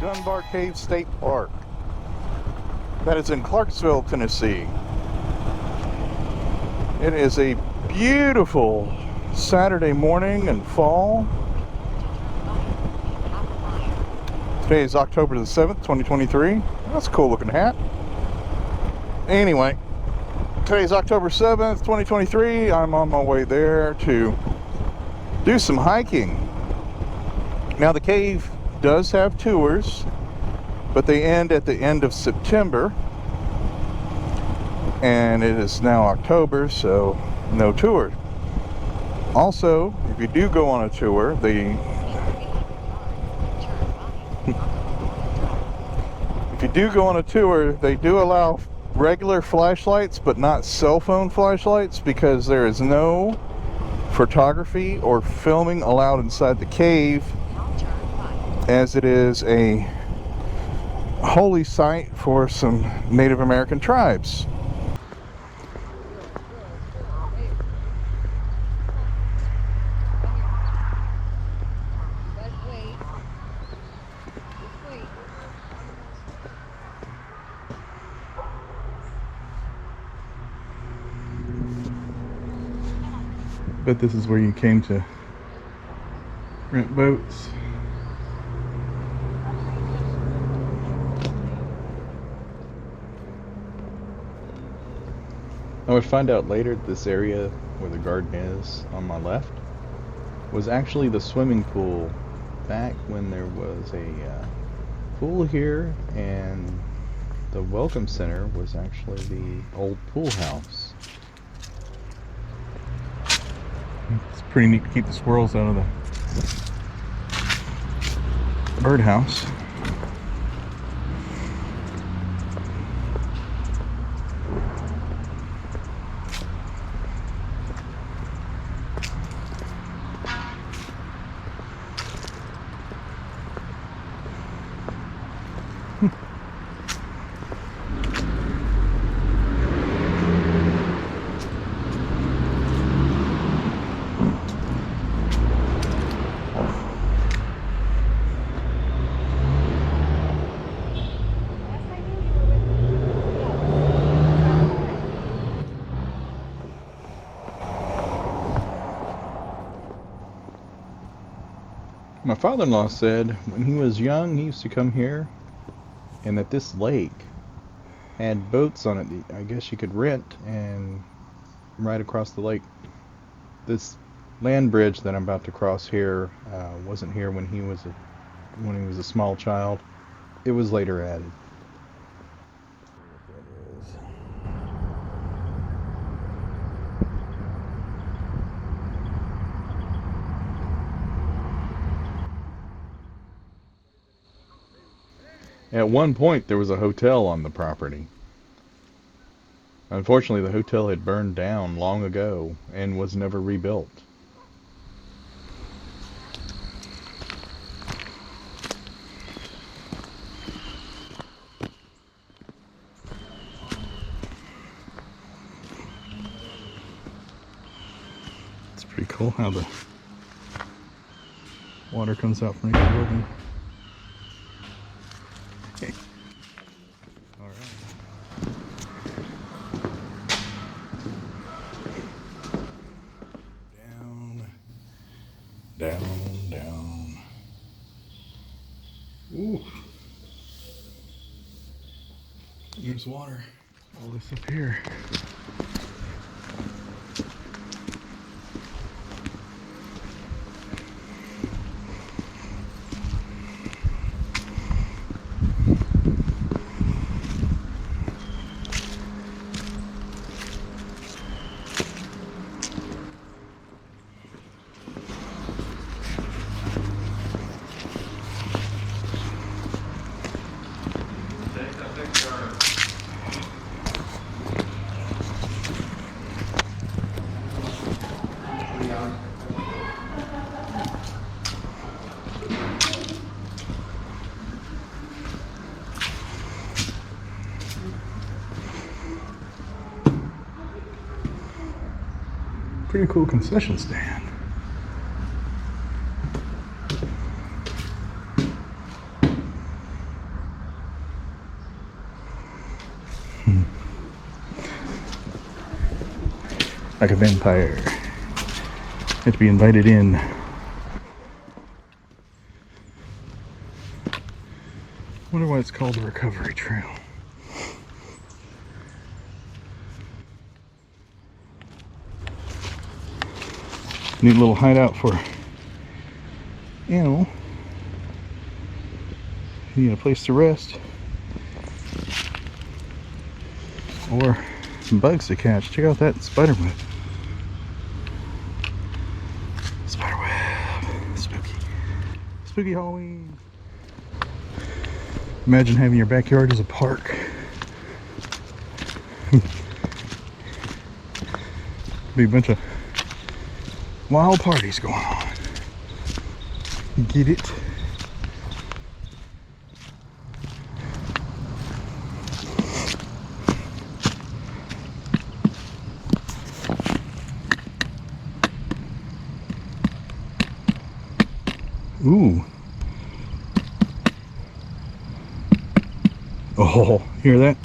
Dunbar Cave State Park. That is in Clarksville, Tennessee. It is a beautiful Saturday morning in fall. Today is October the 7th, 2023. That's a cool looking hat. Anyway, today's October 7th, 2023. I'm on my way there to do some hiking. Now the cave does have tours, but they end at the end of September. And it is now October, so no tour. Also, if you do go on a tour, they do allow regular flashlights, but not cell phone flashlights, because there is no photography or filming allowed inside the cave, as it is a holy site for some Native American tribes. But this is where you came to rent boats. I would find out later that this area where the garden is on my left was actually the swimming pool back when there was a pool here, and the welcome center was actually the old pool house. It's pretty neat to keep the squirrels out of the birdhouse. My father-in-law said when he was young he used to come here, and that this lake had boats on it. I guess you could rent and ride across the lake. This land bridge that I'm about to cross here wasn't here when he was a small child. It was later added. At one point, there was a hotel on the property. Unfortunately, the hotel had burned down long ago and was never rebuilt. It's pretty cool how the water comes out from each building. Okay. All right. Down. Ooh. There's water. All this up here. Pretty cool concession stand. like a vampire. Have to be invited in. Wonder why it's called the Recovery Trail. Neat little hideout for animal. You need a place to rest. Or some bugs to catch. Check out that spider web. Spider web. Spooky. Spooky Halloween. Imagine having your backyard as a park. Be a bunch of wild parties going on. Get it? Ooh. Oh, hear that?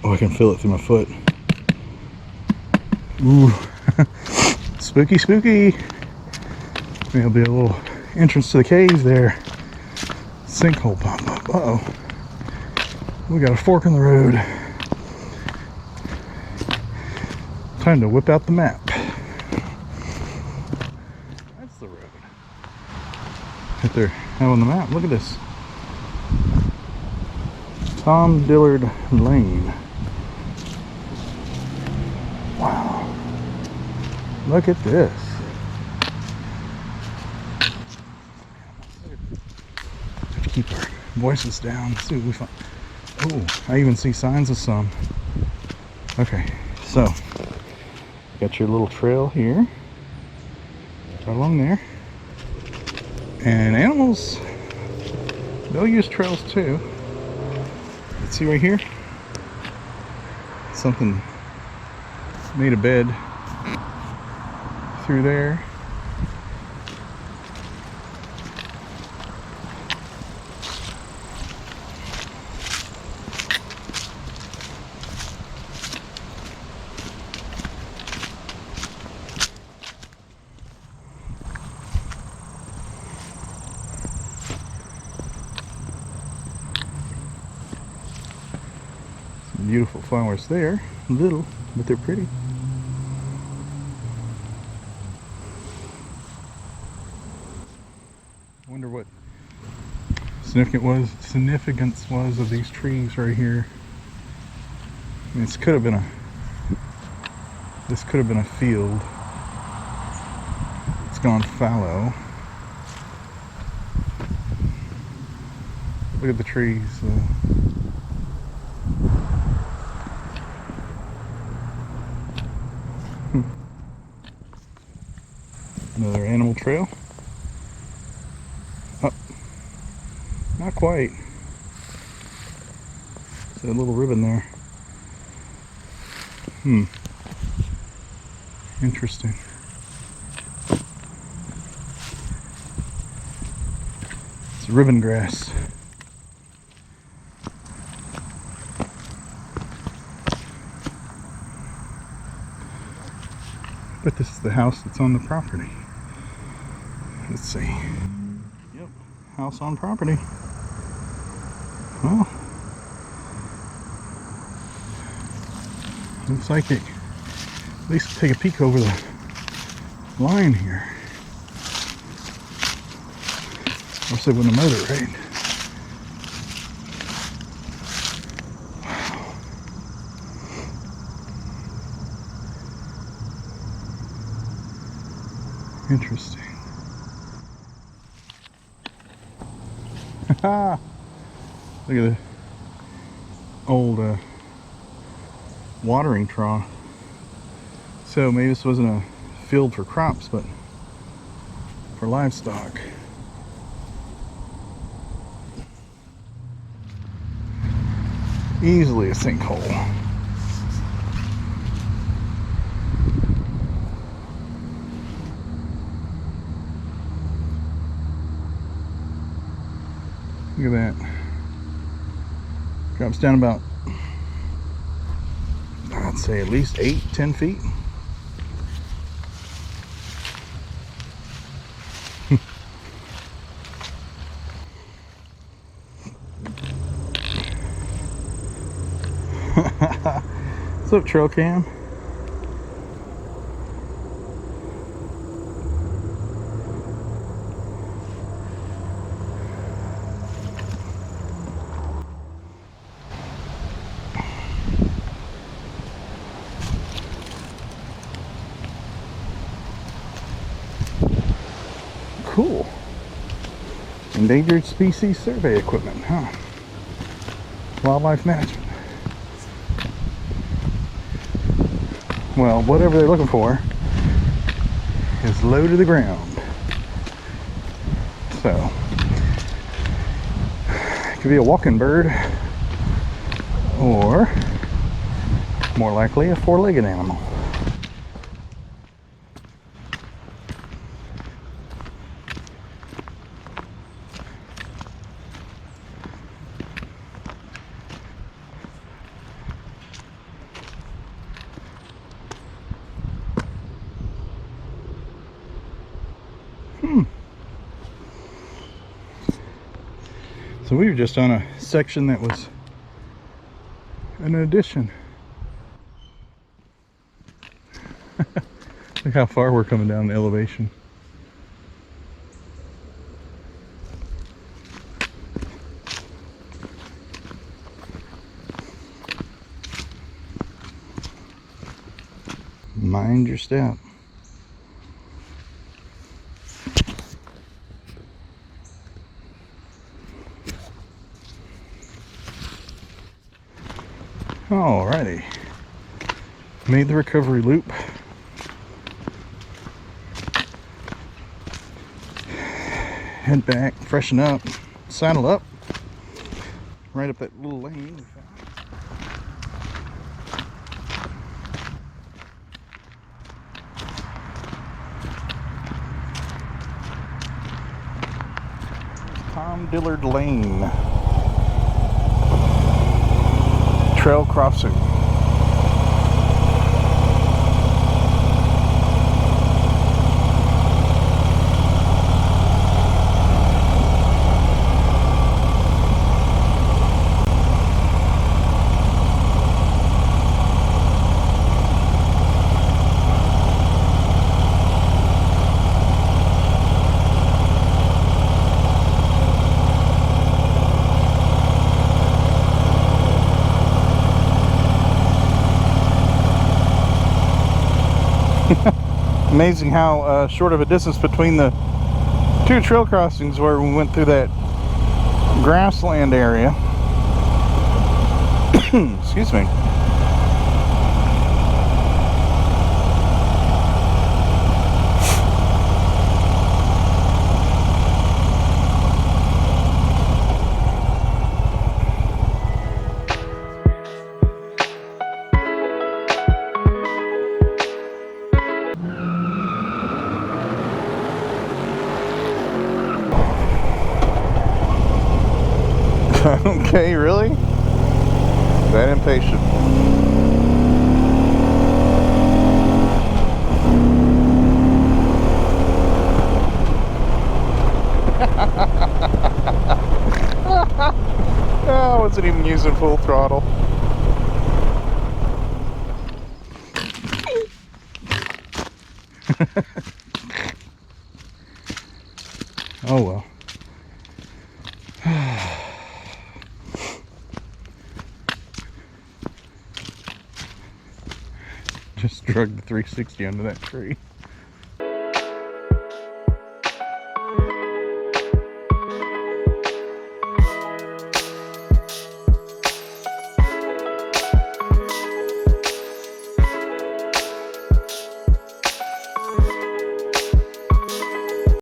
Oh, I can feel it through my foot. Ooh. Spooky, spooky. There'll be a little entrance to the cave there. Sinkhole pop up. Uh-oh. We got a fork in the road. Time to whip out the map. That's the road. Right there, out on the map. Look at this. Tom Dillard Lane. Wow. Look at this. Have to keep our voices down. Let's see what we find. Oh, I even see signs of some. Okay, so got your little trail here, right along there, and animals, they'll use trails too. Let's see right here, something made a bed through there. Beautiful flowers there, little, but they're pretty. I wonder what significance was of these trees right here. I mean, this could have been a field. It's gone fallow. Look at the trees. Another animal trail. Oh, not quite. It's a little ribbon there. Interesting. It's ribbon grass. But this is the house that's on the property. Let's see. Yep, house on property. Well, looks like it. At least take a peek over the line here. I'll say with a motor, right? Wow. Interesting. Look at the old watering trough. So maybe this wasn't a field for crops, but for livestock. Easily a sinkhole. Look at that. Drops down about, I'd say at least 8-10 feet. What's up, trail cam? Cool. Endangered species survey equipment, huh? Wildlife management. Well, whatever they're looking for is low to the ground. So, it could be a walking bird, or more likely a four-legged animal. So we were just on a section that was an addition. Look how far we're coming down the elevation. Mind your step. Alrighty, made the recovery loop. Head back, freshen up, saddle up, right up that little lane. Tom Dillard Lane. Trail crossing. Amazing how short of a distance between the two trail crossings where we went through that grassland area. Excuse me. Okay, really? That impatient. I wasn't even using full throttle. Oh well. Just drug the 360 under that tree.